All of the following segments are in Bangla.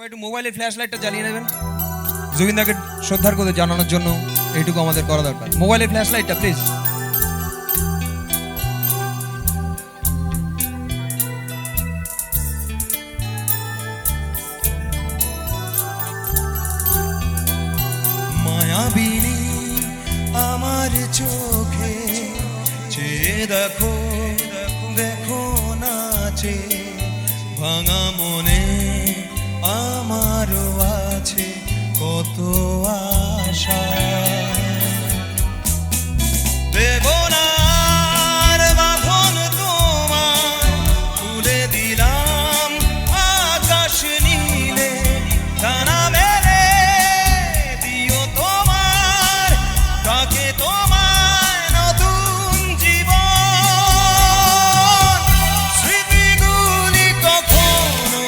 একটু মোবাইলে ফ্ল্যাশ লাইটটা জ্বালিয়ে নেবেন। জুবিনদাকে শ্রদ্ধার কথা জানানোর জন্য এইটুকু আমাদের করা দরকার। মোবাইলে ফ্ল্যাশ লাইটটা প্লিজ। মায়াবিনী আমার চোখে চেয়ে দেখো দেখো নাচে, ভাঙা মনে আমারও আছে কত আশা। দেবনার বাঁধন তোমার তুলে দিলাম আকাশ নীলে, ডানা মেলে দিও তোমার তাকে তোমার নতুন জীবন। স্মৃতিগুলি কখনো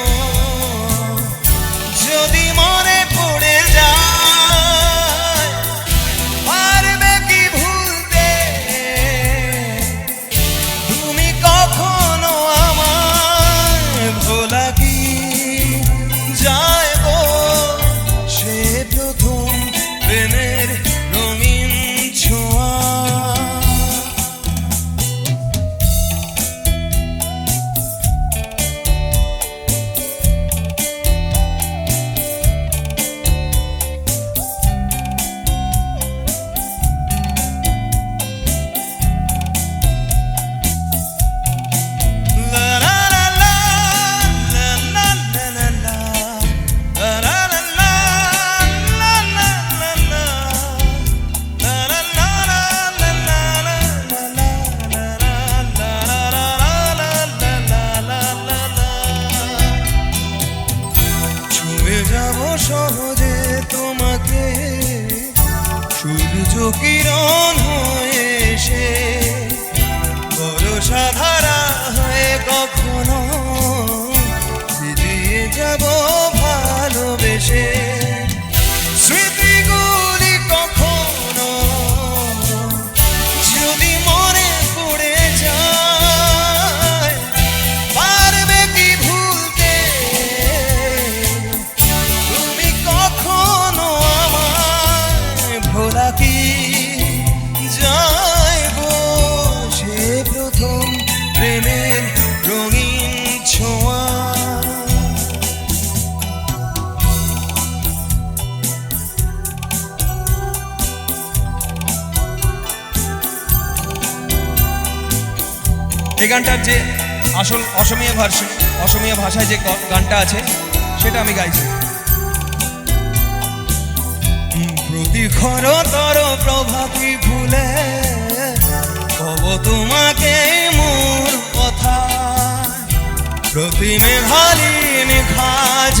যদি মনে পড়ে যায়, পারবে কি ভুলতে তুমি কখনো আমায়? ভোলা কি যায় গো সে প্রথম প্রেমের রঙিন ছোঁয়া। সহজে তোমাকে সূর্য কিরণ হয়ে এসে বরষা ধারা হয়ে কখনো ফিরিয়ে যাব ভালোবেসে। স্মৃতিগুলি কখনো যদি মনে পড়ে যায়, পারবে কি ভুলতে তুমি কখনো আমায়? ভোলা কি যায় গো সে প্রথম প্রেমের রঙিন ছোঁয়া। এই গানটার যে আসল অসমীয়া ভার্সন, অসমীয়া ভাষায় যে গানটা আছে সেটা আমি গাইছি। প্রতিক্ষণতর প্রভাতি ভুলে কব তোমাকে মোর কথা, প্রতি মেঘালি নিখাজ